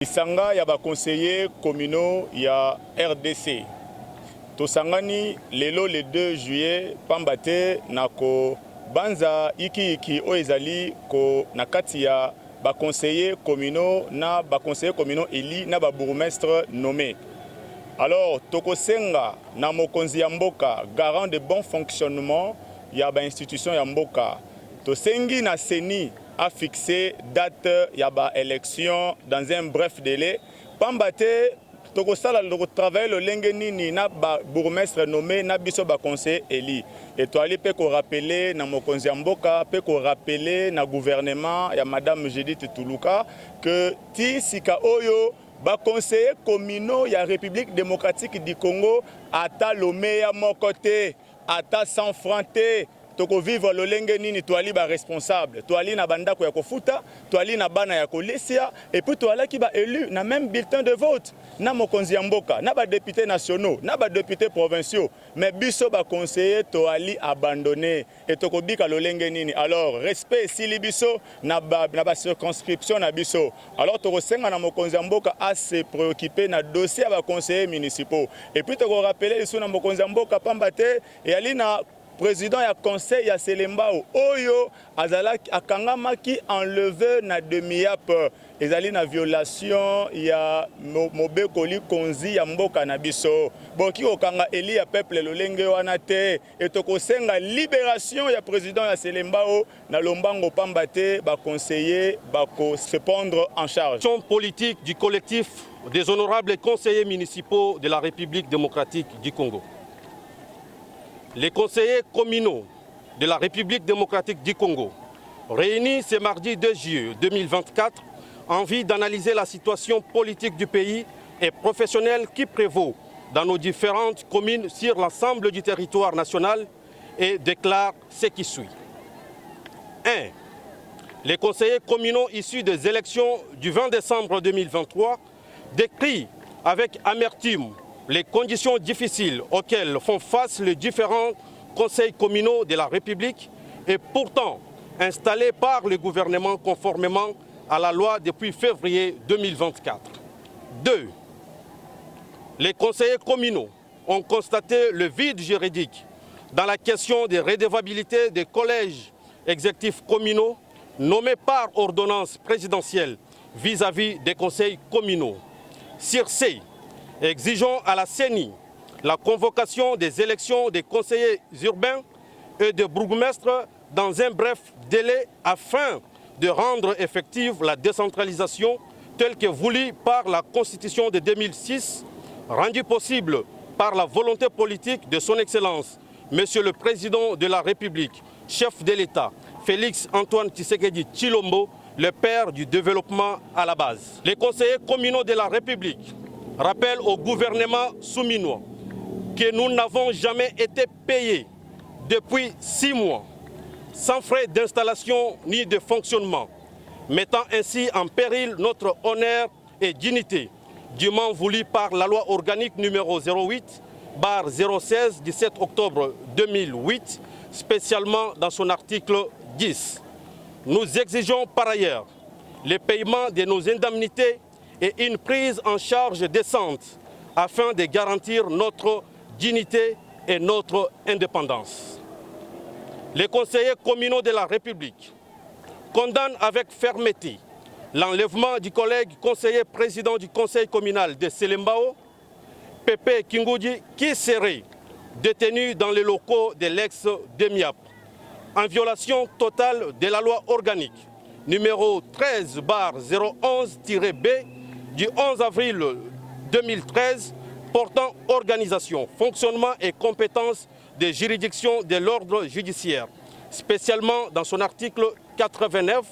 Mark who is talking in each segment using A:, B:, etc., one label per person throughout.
A: Isanga ya conseillers communaux ya RDC. Tosangani lelo le 2 juillet pambate nako banza iki oezali ko nakati ya conseillers communaux na conseillers communaux eli na bourgmestre nommé. Alors tokosenga na mokonzi ya mboka garant de bon fonctionnement ya institution ya mboka. Tosengi na seni a fixé date ya élection dans un bref délai. Pambate tokosala le travail le lenge nini na bourgmestre nommé na biso conseiller eli. Et toali pe ko rappeler na mokonzi ya mboka pe ko rappeler na gouvernement ya madame Judith Tuluka que ti sika oyo conseillers communaux ya République démocratique du Congo ata lomé ya mokote ata sans fronté. Toko vivre le lenge nini toali ba responsable toali na bandako ya kofuta toali na bana ya kolesia et puis toala ki ba élu na même bulletin de vote na mokonzi ya mboka na ba députés nationaux na ba députés provinciaux mais biso ba conseiller toali abandonné et toko bika le lenge nini. Alors respect sili biso na ba circonscription na biso. Alors toko senga na mokonzi ya mboka a se préoccuper na dossier ba conseillers municipaux et puis toko rappeler iso na mokonzi ya mboka pambate et ali na président ya conseil ya Selembao oyo azalaki akangamaki enlevé na demi-ap ezali na violation ya mobekoli konzi ya mboka na biso boki okanga eli ya peuple lolenge wana te etokosenga libération ya président ya Selembao na lombango pambate conseiller ko se prendre en charge.
B: Politique du collectif des honorables conseillers municipaux de la République démocratique du Congo. Les conseillers communaux de la République démocratique du Congo, réunis ce mardi 2 juillet 2024, en vue d'analyser la situation politique du pays et professionnelle qui prévaut dans nos différentes communes sur l'ensemble du territoire national et déclarent ce qui suit. 1. Les conseillers communaux issus des élections du 20 décembre 2023 décrivent avec amertume les conditions difficiles auxquelles font face les différents conseils communaux de la République et pourtant installés par le gouvernement conformément à la loi depuis février 2024. 2. Les conseillers communaux ont constaté le vide juridique dans la question des redevabilités des collèges exécutifs communaux nommés par ordonnance présidentielle vis-à-vis des conseils communaux. Sur ces exigeons à la CENI la convocation des élections des conseillers urbains et des bourgmestres dans un bref délai afin de rendre effective la décentralisation telle que voulue par la Constitution de 2006, rendue possible par la volonté politique de son Excellence, Monsieur le Président de la République, chef de l'État, Félix Antoine Tshisekedi Tshilombo, le père du développement à la base. Les conseillers communaux de la République rappelle au gouvernement souminois que nous n'avons jamais été payés depuis 6 mois, sans frais d'installation ni de fonctionnement, mettant ainsi en péril notre honneur et dignité, dûment voulu par la loi organique numéro 08/016 du 7 octobre 2008, spécialement dans son article 10. Nous exigeons par ailleurs le paiement de nos indemnités et une prise en charge décente afin de garantir notre dignité et notre indépendance. Les conseillers communaux de la République condamnent avec fermeté l'enlèvement du collègue conseiller président du conseil communal de Selembao, Pépé Kingoudi, qui serait détenu dans les locaux de l'ex-DEMIAP, en violation totale de la loi organique numéro 13/011-B du 11 avril 2013 portant organisation, fonctionnement et compétences des juridictions de l'ordre judiciaire, spécialement dans son article 89,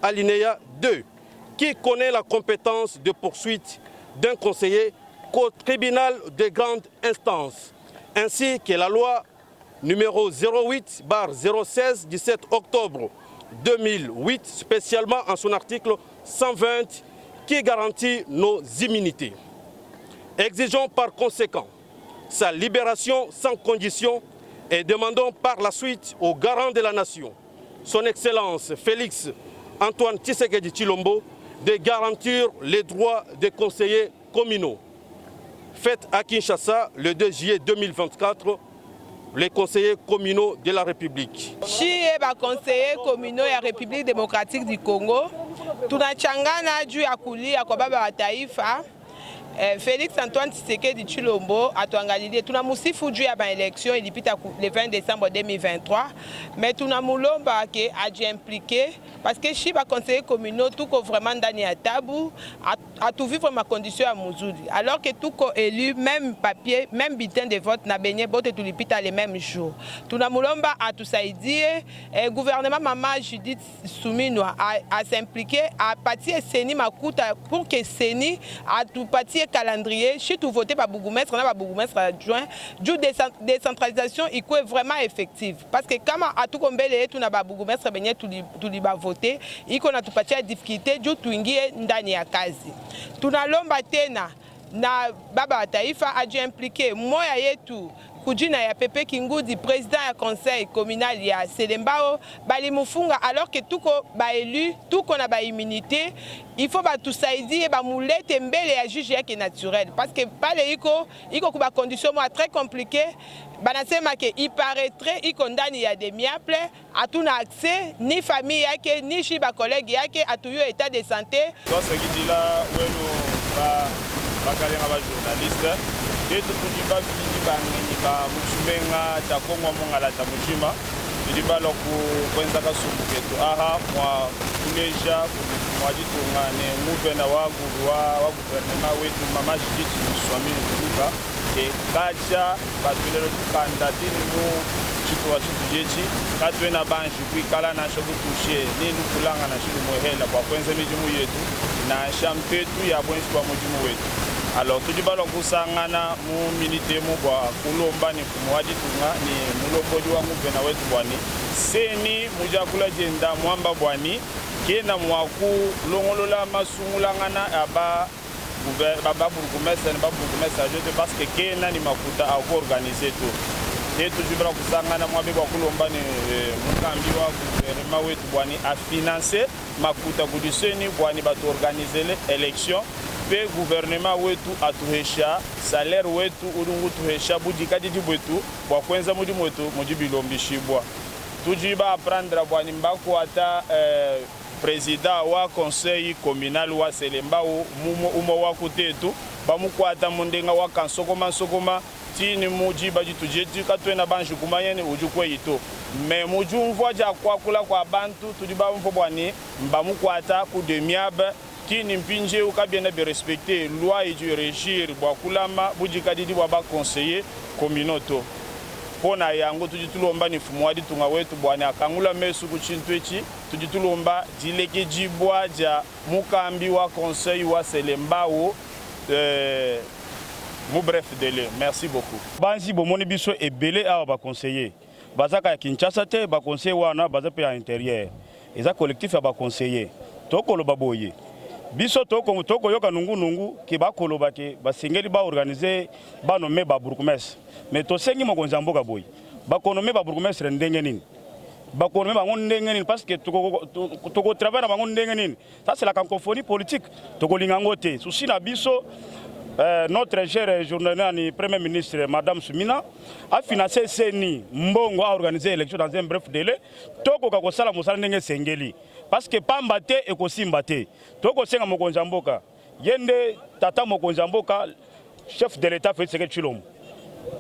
B: alinéa 2, qui connaît la compétence de poursuite d'un conseiller qu'au tribunal de grande instance, ainsi que la loi numéro 08/016 du 7 octobre 2008, spécialement en son article 120, qui garantit nos immunités. Exigeons par conséquent sa libération sans condition et demandons par la suite au garant de la nation, son Excellence Félix Antoine Tshisekedi Tshilombo, de garantir les droits des conseillers communaux. Faite à Kinshasa le 2 juillet 2024, les conseillers communaux de la République.
C: Chie ba conseillers communaux ya République démocratique du Congo, tunachangana juu ya kulia kwa baba wa taifa Félix Antoine Tshisekedi Tshilombo atuangalilie. Tunamusifu juu ya élection ilipita le 20 décembre 2023, mais tunamulomba ke aji impliqué parce que shi ba conseiller communaux tuko vraiment ndani ya tabu atu vivre ma condition ya muzuri, alors que tuko élu même papier même bulletin de vote na benye bote tulipita les mêmes jours. Tunamulomba atusaidie gouvernement mama Judith Suminwa a s'impliquer a partir Seni makuta pour que Seni atupatie calendrier si tu voter par bourgmestre na ba bourgmestre adjoint du décentralisation iko vraiment effective, parce que kama atukombele tu na ba bourgmestre benye tuliba voter iko na tupatia difficulté juu tuingie ndani ya kazi. Tunalomba tena na baba wa taifa aji impliqué moya yetu kujina ya Pepe Kingudi président ya conseil communal ya Selembao balimufunga alors que tuko ba élu tuko na ba immunité, il faut ba tusaidie ba mulete mbele ya juge yake naturel, parce que pale iko kuba condition moi très compliqué. Banasema ke il paraîtrait iko ndani ya demiable atuna accès ni famille yake ni shi ba collègue yake atuyo état de santé.
A: Dans ce qui dit là wenu ba kalenga ba journaliste et tout diba bini bangi ba muchumenga ta Kongo mongala ta muchima diba loku kwenza kasumbuketu aha mwa kuleja mwa jitungane mupenda wa gouvernement wetu mama Judith Suminwa et kacha batulelo kandatini mu chitwa chitu katwena banji kwikala na shoku toucher ni nukulanga na shilu muhela kwa kwenza mijimu yetu na champetu ya bwenzi kwa mujimu wetu. Alors tout dibalo kusangana mu minute mu kwa kulomba ni kumwajitunga ni mulomboji wa mupena wetu bwani seni mujakula jenda mwamba bwani kena mwaku longolola masungulangana aba baba burgomestre na baba burgomestre ajote parce que kena ni makuta a organiser tout et tout dibalo kusangana mwabe kwa kulomba ni mukambi wa gouvernement wetu bwani a financer makuta kudiseni bwani batu organiser les élections pe gouvernement wetu atuhesha salaire wetu urungu tuhesha budikadi dibwetu kwa kwenza mudi mwetu mujibilombishibwa tujiba apprendre bwani mbako ata président wa conseil communal wa Selembao umo wa kutetu bamukwata mundenga wa kansokoma tini mujiba jitujeti katwena banju kumayeni ujukwe ito me mujumvwa ja kwakula kwa bantu tujiba mfo bwani mbamukwata ku demiabe tini mpinje ukabiena be respecter loi et du régir bwakulama bujikadidi bwa ba conseiller communauto pona yango tujitulomba ni fumwadi tunga wetu bwana akangula mesu kuchintwechi tujitulomba dileke jibwa ja mukambi wa conseil wa Selembao mu bref délai. Merci beaucoup. Banzi bomoni biso ebele awa ba conseiller bazaka ya Kinshasa te ba conseiller wana bazape ya intérieur eza collectif ya ba conseiller tokoloba boye biso toko yoka nungu ki bakoloba ke basengeli ba organiser ba nommer ba bourgmestre mais to sengi mokonzi mboka boy ba konommer ba bourgmestre ndenge nini ba konommer bango ndenge nini parce que toko travailler bango ndenge nini ça c'est la cacophonie politique toko lingango te souci na biso. Notre cher journaliste, Premier ministre, Madame Sumina, a financé Seni Mbongo a organisé l'élection dans un bref délai. Toko kakosala musala ndenge sengeli. Parce que pambate et kosimbate. Toko senga mokonjamboka. Yende tata mokonjamboka, chef de l'État Félix Tshisekedi Tshilombo.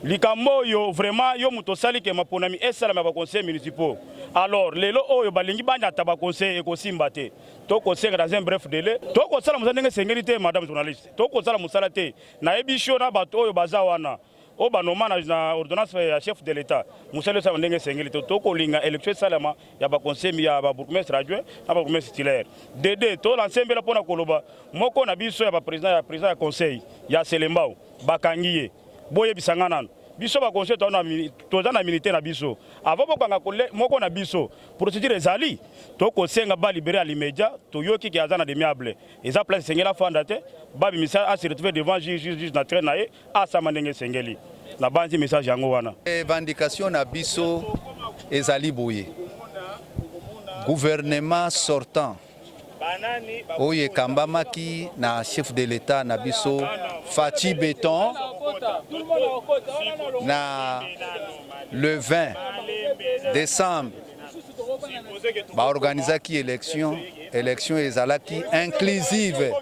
A: Likambo yo vraiment yo mutosali ke maponami esala ma conseil municipal. Alors lelo oyo balingi banya taba conseil ekosimbate. Toko senga dans un bref délai. Toko sala musala ndenge sengeli te madame journaliste. Toko sala musala te. Na ebisho na bato oyo bazawana. O banoma na ordonnance ya chef de l'État. Musala sala ndenge sengeli te. Toko linga élection salama ya ba conseil ya ba bourgmestre adjoint na ba bourgmestre titulaire. Dede to l'ensemble pona koloba. Moko na biso ya ba président ya conseil ya Selembao bakangiye. Boye bisangana biso ba conseil toza na militaire na biso avant bokanga moko na biso procédure ezali to ko senga ba libérer à l'immédiat to yoki ki azana demiable eza place sengela fanda te ba bimisa a se retrouver devant juge naturel nae a samandenge sengeli na banzi message yango wana
D: revendication na biso ezali boye gouvernement sortant oyo ekambamaki na chef de l'État na biso Faci Beton na le 20 décembre baorganizaki élection ezalaki inclusive,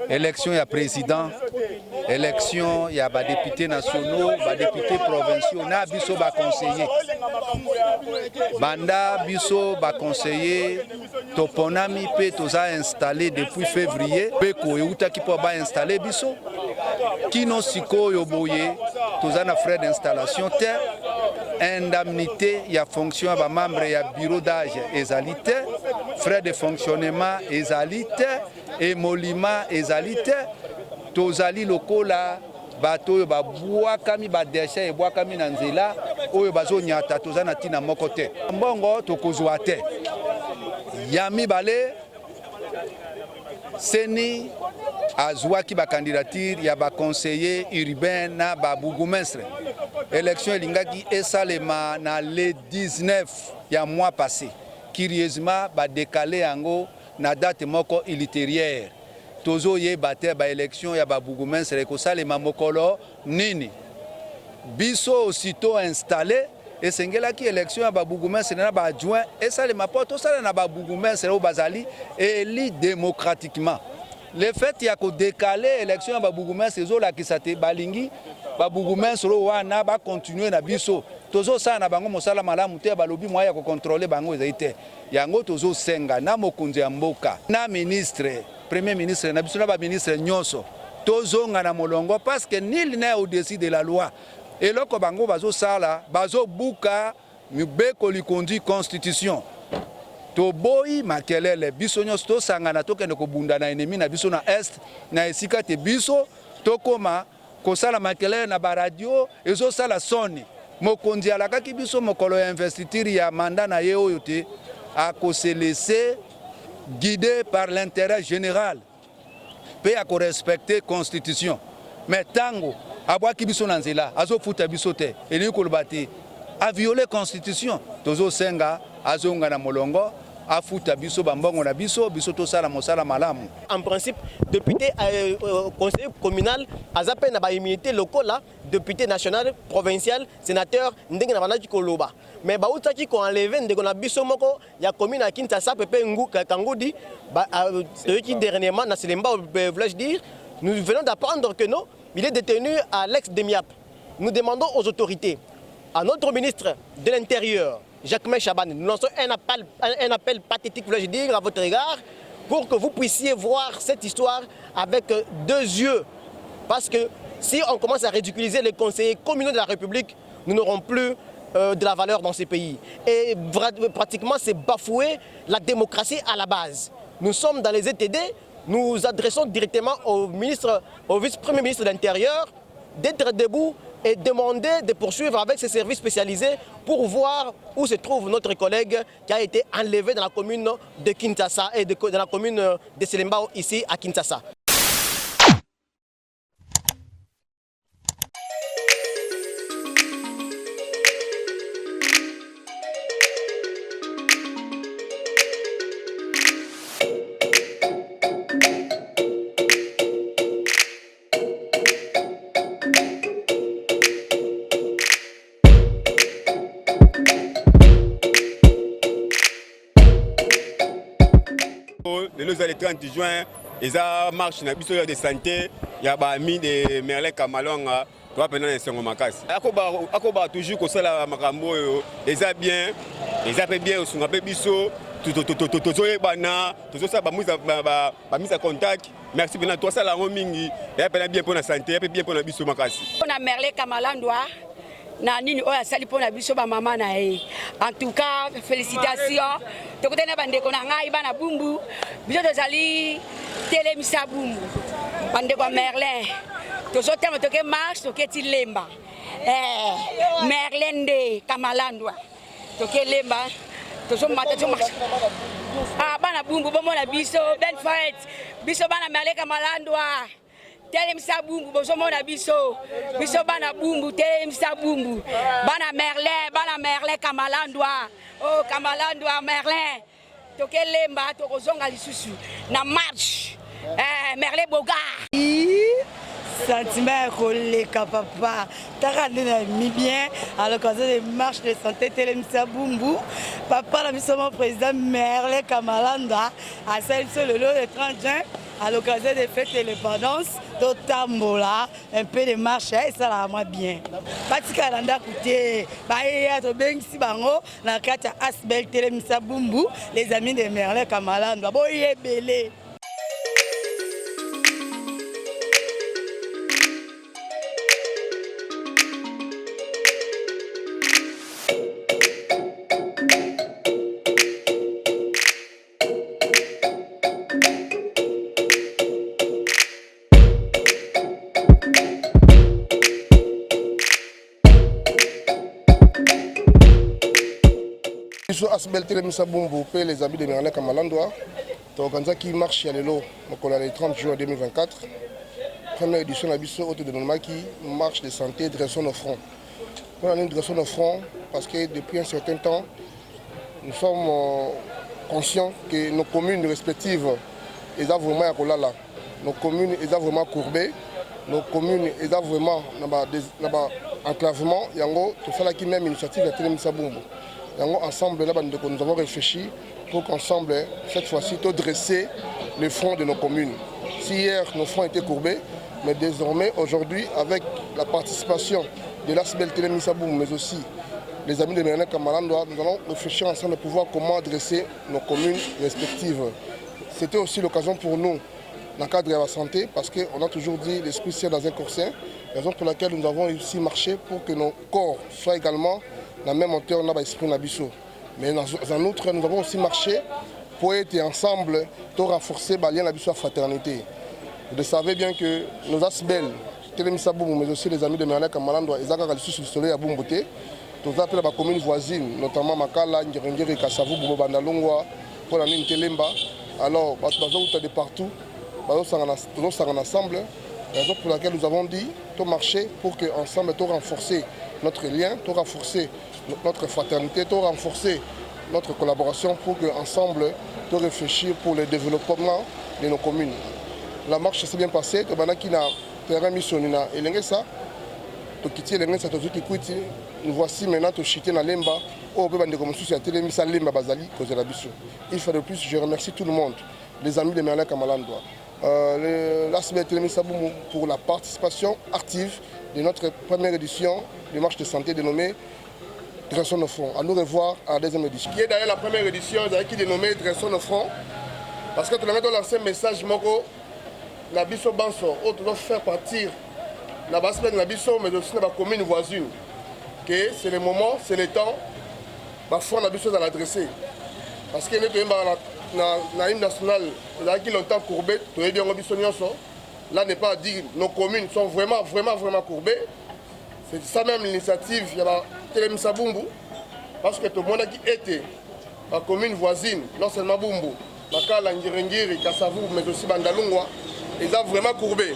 D: élection ya président, élection ya badéputés nationaux, badéputés provinciaux na biso baconseiller. Banda biso baconseiller toponami pe toza installé depuis février peko eutaki po ba installé biso kino sikoyo boye toza na frais d'installation te, indemnité ya fonction ba membre ya bureau d'âge ezali te, frais de fonctionnement ezali te, émolument ezali te, tozali lokola bato oyo babwakami badeshe ebwakami na nzela oyo bazonyata toza na ntina moko te, mbongo tokozwa te. Ya mibale seni azwaki bakandidature ya baconseiller urbain na babourgmestre. Élection elingaki esalema na le 19 ya mois passé, curieusement badekale yango na date moko ultérieure. Tozo yeba te ba élection ya babourgmestre ekosalema mokolo nini. Biso aussitôt installé esengelaki élection ya babourgmestre na baadjoint esalema po tosala na babourgmestre oyo bazali éli démocratiquement. Le fait ya kodécaler élection ya babourgmestre ezolakisa te balingi babourgmestre wana bakontinue na biso tozosala na bango mosala malamu te, balobi moya ya kokontrole bango ezali te. Yango tozosenga na mokonzi ya mboka na ministre premier ministre na biso na ba ministre nyonso tozonga na molongo parce que nul n'est au-dessus de la loi. Eloko bango bazosala bazobuka mibeko likondi constitution. Toboyi makelele biso nyonso tosangana tokende kobunda na ennemi na biso na est na esika te biso tokoma kosala makelele na baradio ezosala soni. Mokonzi alakaki biso mokolo ya investiture ya mandat na ye oyo te akose laisser guidé par l'intérêt général pe à respecter constitution. Mais tango abwaki biso na nzela azofuta biso te elingi koloba te a violer constitution tozo senga azonga na molongo afuta biso bambongo na biso tosala mosala malamu.
E: En principe député conseiller communal azape na ba immunité locale, député national, provincial, sénateur ndenge na banaki koloba. Mais bautaki ko enlever ndeko na biso moko ya commune à Kinshasa pepe Kangudi qui dernièrement na Selemba voulais dire, nous venons d'apprendre que non, il est détenu à l'ex-Demiap. Nous demandons aux autorités, à notre ministre de l'Intérieur, Jacquemain Chaban, nous lançons un appel pathétique, voulais-je dire, à votre égard, pour que vous puissiez voir cette histoire avec deux yeux. Parce que si on commence à ridiculiser les conseillers communaux de la République, nous n'aurons plus de la valeur dans ces pays. Et pratiquement, c'est bafouer la démocratie à la base. Nous sommes dans les ETD, nous adressons directement au vice-premier ministre de l'Intérieur d'être debout et demander de poursuivre avec ses services spécialisés pour voir où se trouve notre collègue qui a été enlevé dans la commune de Kinshasa et dans la commune de Selembao ici à Kinshasa.
A: Le 30 juin, ils ont marché dans le de santé, il y a mis de Merlin Kamalonga, toi pendant les Sengomakas. Akoba toujours que ça la makambo, ils ont bien, ils ont bien, ils sont appelés biso, tout bana, tout ça ba mise à contact. Merci bien toi ça la roaming, et bien pour la santé, et bien pour la biso makasi.
F: On a Merlin Kamalandwa. Na nini oya sali pona biso ba mama na ye. En tout cas, félicitations. Tokote na bandeko na ngai bana bumbu. Biso tozali telemisa bumbu. Bandeko Merlin. Tozo temo toke marche toke ti lemba. Merlin de Kamalandwa. Toke lemba. Tozo mata to marche. Ah bana bumbu bomo na biso ben fête. Biso bana Merlin Kamalandwa. Telemisa bumbu bozomona biso bana bumbu telemisa bumbu bana Merlin Kamalandwa oh Kamalandwa Merlin tokelemba tokozonga lisusu na marche Merle Boga.
G: Sentiment koleka papa taka ndena mi bien à l'occasion des marches de santé Telemisa Bumbu papa la biso mon président Merle Kamalanda a celle sur le 30 juin à l'occasion des fêtes de l'indépendance d'Otambola un peu de marche et ça la moi bien batika landa côté baia to bengisi bango na kati ya Asbel Telemisa Bumbu les amis de Merle Kamalanda boye belé.
H: Asbel Telemisa Bumbu et les amis de Merle Kamalandwa, qui marche à l'élo, le 30 juin 2024. Première édition de la Bisso Haute de Nomaki, marche de santé, direction de front. On a une direction de front parce que depuis un certain temps, nous sommes conscients que nos communes respectives, elles ont vraiment à Kolala. Nos communes, elles ont vraiment courbé. Nos communes, elles ont vraiment enclavement. Yango, tout ça là qui même initiative de Telemisa Bumbu. Ensemble, là, nous avons réfléchi pour qu'ensemble, cette fois-ci, dresser les fronts de nos communes. Si hier, nos fronts étaient courbés, mais désormais, aujourd'hui, avec la participation de l'Asbel Telemisa Bumbu, mais aussi les amis de Merle Kamalandwa, nous allons réfléchir ensemble pour voir comment adresser nos communes respectives. C'était aussi l'occasion pour nous, dans le cadre de la santé, parce qu'on a toujours dit l'esprit c'est dans un corps sain, raison pour laquelle nous avons aussi marché pour que nos corps soient également la même hauteur dans l'esprit de Nabiso. Mais en outre, nous avons aussi marché pour être ensemble, pour renforcer le lien de la fraternité. Vous savez bien que nos Asbel, Telemisa Bumbu, mais aussi les amis de Merle Kamalandwa, ils ont sur le soleil à Bumbuté. Nous appelons la commune voisine, notamment Makala, Ngirengiri, Kasavu, Bobo Bandalongwa, pour la mine Telemba. Alors, nous avons de partout, nous sommes ensemble. Raison pour laquelle nous avons dit de marcher pour qu'ensemble, nous renforcer notre lien, de renforcer notre fraternité, de renforcer notre collaboration pour qu'ensemble, nous réfléchir pour le développement de nos communes. La marche s'est bien passée, nous voici maintenant chuter dans Lemba, il faut de plus, je remercie tout le monde, les amis de Merle Kamalandwa. L'Asbel Telemisa Bumbu pour la participation active de notre première édition du marche de santé dénommée Direction de front. À nous revoir à la deuxième édition. Qui est d'ailleurs la première édition qui est dénommée Direction de front. Parce que tu as lancé un message, Moko, la Bisso Banso, où doit faire partir la base de la Bisso, mais aussi dans la commune voisine. Que c'est le moment, c'est le temps, parfois la Bisso à l'adresser. Parce que nous dans l'hymne national, qui longtemps courbé, là n'est pas à dire nos communes sont vraiment courbées. C'est ça même l'initiative, il y a Telemisa Bumbu, parce que tout le monde qui était la commune voisine, non seulement Bumbu, Makala, Ngirengiri, Kasavu, mais aussi Bandalungwa, ils ont vraiment courbé.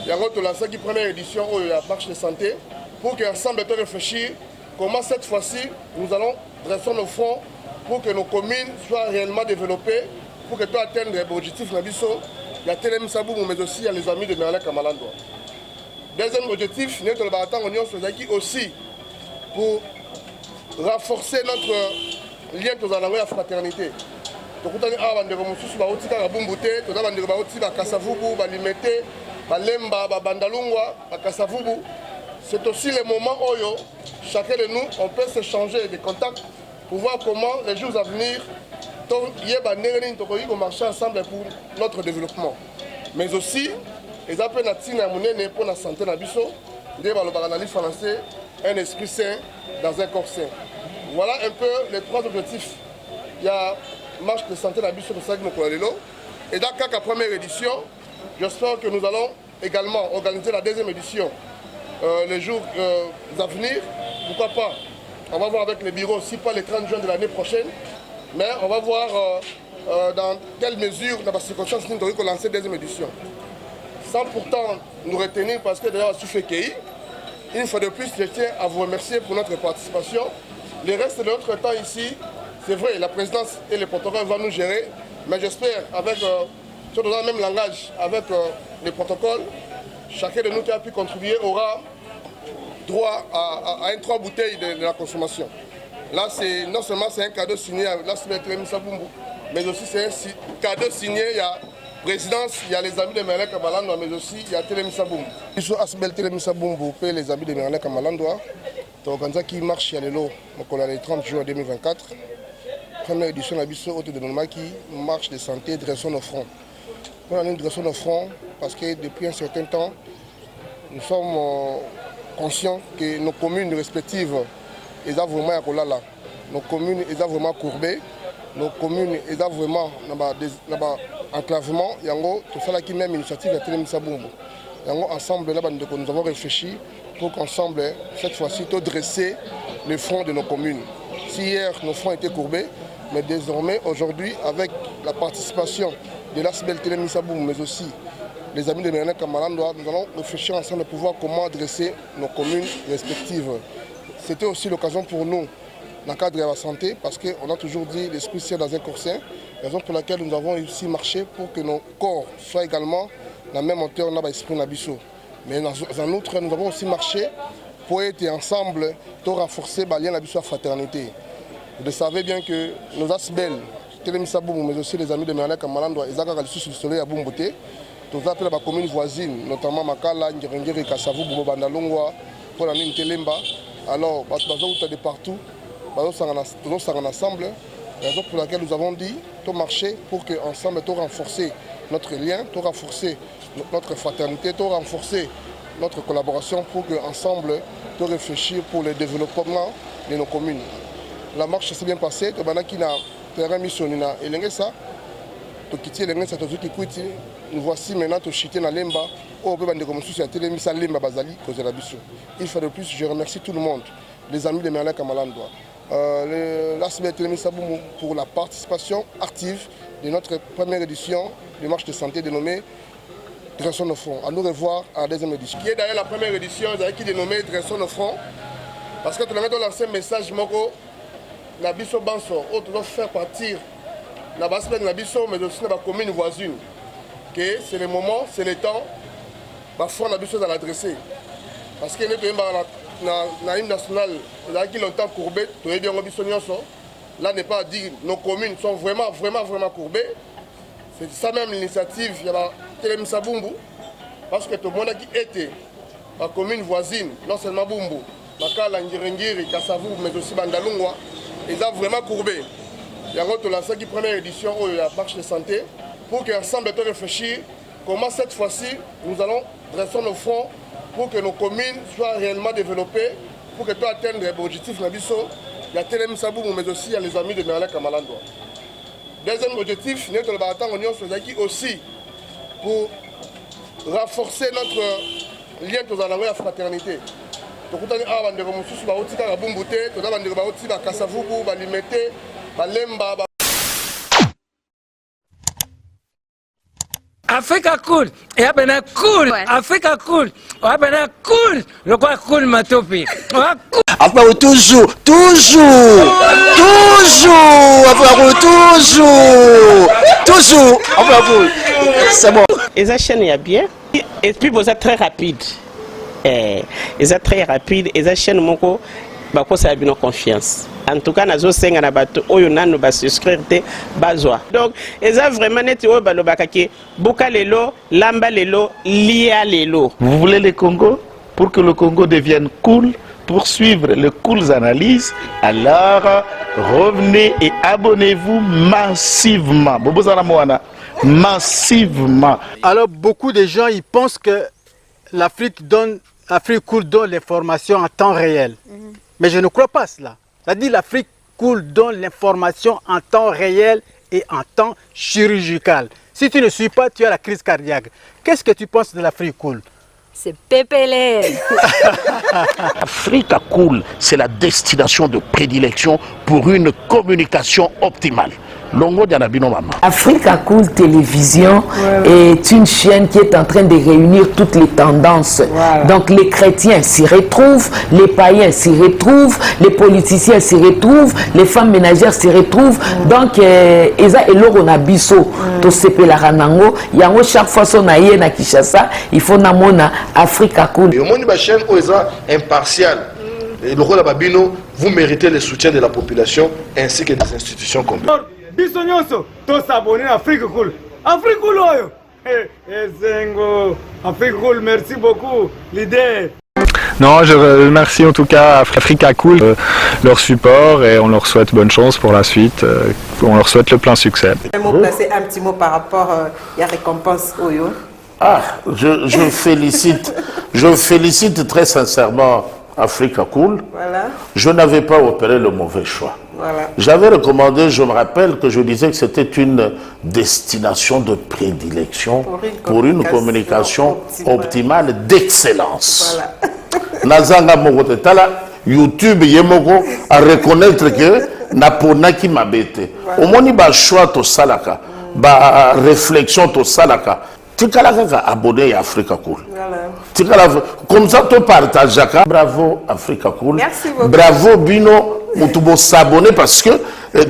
H: Il y a une première édition où il y a marche de santé, pour qu'ensemble nous réfléchir comment cette fois-ci nous allons dresser nos fonds pour que nos communes soient réellement développées, pour que nous atteignions les objectifs de il y a Telemisa Bumbu, mais aussi il y a les amis de Merle Kamalandwa. Deuxième objectif, nous avons aussi pour renforcer notre lien avec la fraternité. Nous avons c'est aussi le moment où chacun de nous, on peut s'échanger des contacts pour voir comment les jours à venir, on marcher ensemble pour notre développement. Mais aussi, les appels pour la santé de la français, un esprit sain dans un corps sain. Voilà un peu les trois objectifs. Il y a marche de santé de la Bisso et dans la première édition, j'espère que nous allons également organiser la deuxième édition les jours à venir. Pourquoi pas? On va voir avec les bureaux, si pas le 30 juin de l'année prochaine, mais on va voir dans quelle mesure, dans la circonstance, nous devons lancer la deuxième édition. Sans pourtant nous retenir, parce que d'ailleurs, une fois de plus, je tiens à vous remercier pour notre participation. Le reste de notre temps ici, C'est vrai, la présidence et le protocole vont nous gérer, mais j'espère, avec, dans le même langage, avec les protocoles, chacun de nous qui a pu contribuer aura droit à 3 bouteilles de la consommation. Là, non seulement c'est un cadeau signé à l'Asbel Telemisa Bumbu, mais aussi c'est un cadeau signé, il y a présidence, il y a les amis de Merlin Kamalandoa, mais aussi il y a Telemisa Bumbu. Ici, Asbel Telemisa Bumbu, les amis de Merlin Kamalandoa, donc qui marche à l'élo, le 30 juin 2024. Première édition de la Bisso Haute de Nolma qui marche de santé, dressons nos fronts. On a une dressons nos fronts parce que depuis un certain temps, nous sommes conscients que nos communes respectives, elles ont vraiment un là. Nos communes, elles ont vraiment courbé. Nos communes, elles ont vraiment un enclavement. Tout ça qui même initiative de Telemisa Bumbu. Ensemble, là, nous avons réfléchi pour qu'ensemble, cette fois-ci, dresser les fronts de nos communes. Si hier, nos fronts étaient courbés, mais désormais, aujourd'hui, avec la participation de l'Asbel Telemisa Bumbu, mais aussi les amis de Merlin Kamalandoa, nous allons réfléchir ensemble de pouvoir comment adresser nos communes respectives. C'était aussi l'occasion pour nous, dans le cadre de la santé, parce qu'on a toujours dit l'esprit c'est dans un corps sain, raison pour laquelle nous avons aussi marché pour que nos corps soient également dans la même hauteur dans l'esprit Nabiso. Mais en outre, nous avons aussi marché pour être ensemble, pour renforcer le lien Nabiso à fraternité. Vous savez bien que nos Asbel, Telemisa Bumbu, mais aussi les amis de Merlin Kamalandoa, ils ont sur le soleil à Bumboté. Nous appelons la commune voisine, notamment Makala, Ngirengiri, Kassavou, Bobo Bandalongwa, pour la ligne Telemba. Alors, nous avons de partout, nous sommes ensemble, raison pour laquelle nous avons dit de marcher pour qu'ensemble, nous renforcer notre lien, de renforcer notre fraternité, de renforcer notre collaboration pour qu'ensemble, nous réfléchir pour le développement de nos communes. La marche s'est bien passée, nous voici maintenant à Lemba. Une fois de plus, je remercie tout le monde, les amis de Merlin Kamalandoa, l'Asbel Telemisa Bumbu pour la participation active de notre première édition de marche de santé dénommée Dressons nos fronts. À nous revoir à la deuxième édition. Qui est d'ailleurs la première édition qui est dénommée Dressons nos fronts, parce que tout le monde a lancé un message na biso banso on doit faire partir la base de la biso mais aussi la commune voisine que c'est le moment, c'est le temps parfois la biso à l'adresser parce que na hymne national là qui longtemps courbé tout est bien biso nyonso là n'est pas à dire nos communes sont vraiment courbées. C'est ça même l'initiative il y a Telemisa Bumbu parce que tout le monde qui était la commune voisine non seulement Bumbu Makala Ngirengiri Kassavou mais aussi Bandalungwa. Ils ont vraiment courbé. Il y a lancé la première édition de la marche de santé pour qu'ensemble nous réfléchir comment cette fois-ci nous allons dresser nos fonds pour que nos communes soient réellement développées, pour que tout atteigne l'objectif de il y a Telemisa Bumbu mais aussi il y a les amis de Merlin Kamalandoa. Deuxième objectif, nous avons aussi pour renforcer notre lien tous en la fraternité.
I: Africa cool, et abena cool, Africa cool, abena cool, le quoi cool ma topi.
J: Après toujours, c'est bon.
K: Et ça chaîne est bien, et puis vous êtes très rapide. Et ça très rapide, et ça chaîne mon co, bah quoi ça a bien confiance. En tout cas, nazo senga na bato oyo nanu ba souscrire te bazwa. Donc, et ça vraiment net oyo ba lobakaki boka lelo, lamba lelo, lia lelo.
J: Vous voulez le Congo pour que le Congo devienne cool, pour suivre les cooles analyses, alors revenez et abonnez-vous massivement. Bobo Zala Moana, massivement.
L: Alors beaucoup de gens ils pensent que l'Afrique coule donne l'information en temps réel. Mais je ne crois pas cela. C'est-à-dire l'Afrique coule donne l'information en temps réel et en temps chirurgical. Si tu ne suis pas, tu as la crise cardiaque. Qu'est-ce que tu penses de l'Afrique cool?
M: C'est PPL.
J: Africa Cool, c'est la destination de prédilection pour une communication optimale. Longo Dianabino Mama.
N: Africa Cool Télévision est une chaîne qui est en train de réunir toutes les tendances. Donc les chrétiens s'y retrouvent, les païens s'y retrouvent, les politiciens s'y retrouvent, les femmes ménagères s'y retrouvent. Donc Eza Eloro na biso to sepela ranango yango chaque fois son aye na Kinshasa, il faut namona Africa Cool.
O: Et au monde ba chaîne Eza impartial. Et le rôle de Babino, vous méritez le soutien de la population ainsi que des institutions comme
P: Bisognoso, tous s'abonner à Africa Cool. Africa Cool, Zengo, Africa Cool, merci beaucoup, l'idée.
Q: Non, je remercie en tout cas Africa Cool, leur support et on leur souhaite bonne chance pour la suite. On leur souhaite le plein succès.
R: Placer un petit mot par rapport à la récompense Oyo.
J: Ah, je félicite très sincèrement Africa Cool.
R: Voilà.
J: Je n'avais pas opéré le mauvais choix.
R: Voilà.
J: J'avais recommandé, je me rappelle que je disais que c'était une destination de prédilection pour une communication optimale d'excellence. Nazanga Mogotala, YouTube Yemoko, à reconnaître que Naponaki Mabete. Au moins, il y a un choix to salaka, ba réflexion to salaka. Tu as abonné à Africa Cool. Comme ça, tu partages. Bravo Africa Cool.
R: Merci beaucoup.
J: Bravo Bino. Mutubo s'abonner parce que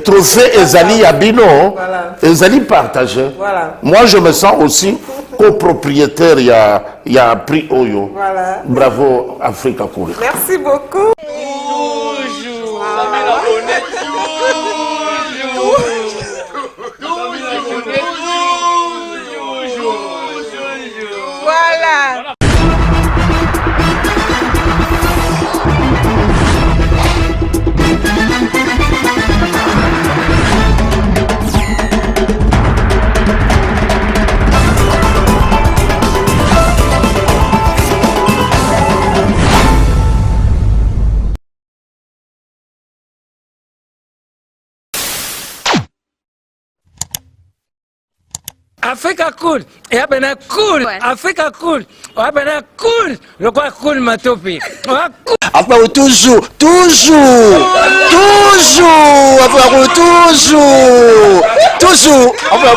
J: trophée Ezali Abino, Ezali partagé.
R: Voilà.
J: Moi, je me sens aussi copropriétaire. Il y a un prix Oyo.
R: Voilà.
J: Bravo Africa Cool.
R: Merci beaucoup.
C: Voilà.
I: Africa Cool, et abena cool, Africa Cool, abena cool, le quoi cool matopi.
S: Enfin, toujours, enfin,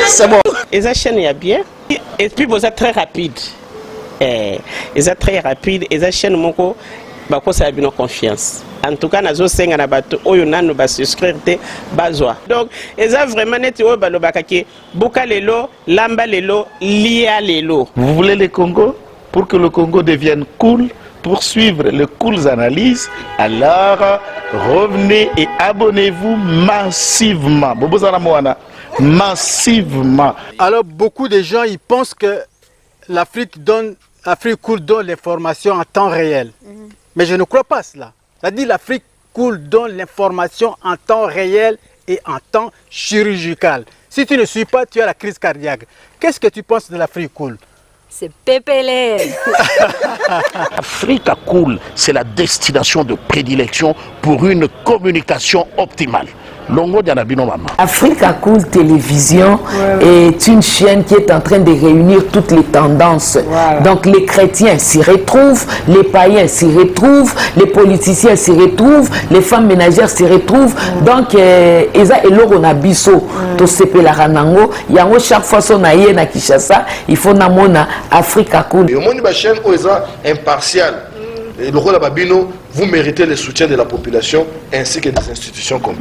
S: c'est bon.
K: Et ça chaîne est bien, et puis vous êtes très rapide. Et ça très rapide, et ça chaîne moko, bah quoi ça a bien confiance. En tout cas, nazo senga na bato oyo nanu ba souscrire te bazwa. Donc, eza vraiment neti oyo balobaka ke buka lelo, lamba lelo, lia lelo.
J: Vous voulez le Congo? Pour que le Congo devienne cool, pour suivre les cool analyses, alors revenez et abonnez-vous massivement. Massivement.
L: Alors, beaucoup de gens ils pensent que l'Afrique Cool donne l'information en temps réel. Mais je ne crois pas cela. C'est-à-dire l'Afrique Cool donne l'information en temps réel et en temps chirurgical. Si tu ne suis pas, tu as la crise cardiaque. Qu'est-ce que tu penses de l'Afrique Cool?
M: C'est PPLR.
J: Africa Cool, c'est la destination de prédilection pour une communication optimale. Longo Dianabino Mama.
N: Africa Cool Télévision est une chaîne qui est en train de réunir toutes les tendances. Donc les chrétiens s'y retrouvent, les païens s'y retrouvent, les politiciens s'y retrouvent, les femmes ménagères s'y retrouvent. Donc Eza Eloro na biso to sepela ranango yango chaque fois son aye na Kinshasa, il faut namona Africa Cool.
O: Et au monde ba chaîne Eza impartial. Et le rôle de Babino, vous méritez le soutien de la population ainsi que des institutions comme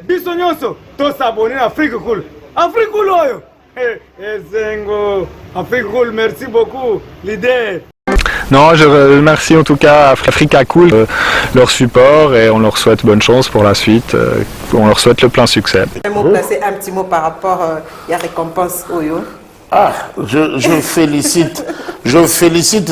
P: Bisognoso, tous s'abonner à Africa Cool. Africa Cool, Zengo, Africa Cool, merci beaucoup, l'idée.
Q: Non, je remercie en tout cas Africa Cool, leur support et on leur souhaite bonne chance pour la suite. On leur souhaite le plein succès.
R: Placer un petit mot par rapport à la récompense Oyo.
J: Ah, je félicite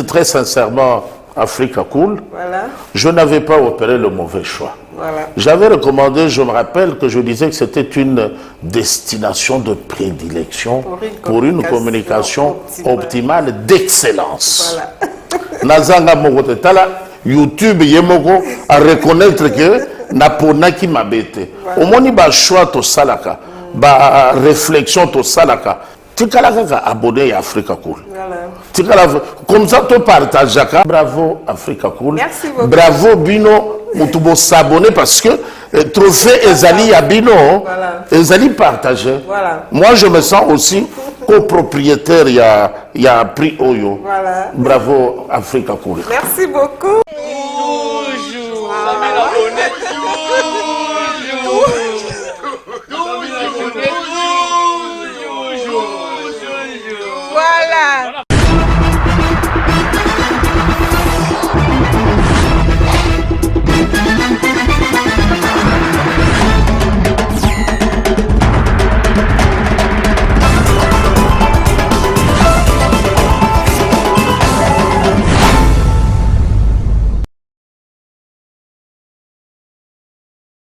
J: très sincèrement Africa Cool.
R: Voilà.
J: Je n'avais pas opéré le mauvais choix.
R: Voilà.
J: J'avais recommandé, je me rappelle que je disais que c'était une destination de prédilection pour une communication optimale d'excellence. Nazanga Mogotala, YouTube Yemoko, à reconnaître que Naponaki Mabete. Au moins, il y a un choix to salaka, ba réflexion to salaka. Tu as abonné à Africa Cool. Comme ça, tu partages. Bravo Africa Cool.
R: Merci beaucoup.
J: Bravo Bino. Mutubo s'abonner parce que trophée Ezali Yabino, Ezali partagé.
R: Voilà.
J: Moi, je me sens aussi copropriétaire, il y a prix Oyo.
R: Voilà.
J: Bravo, Africa Cool.
R: Merci beaucoup.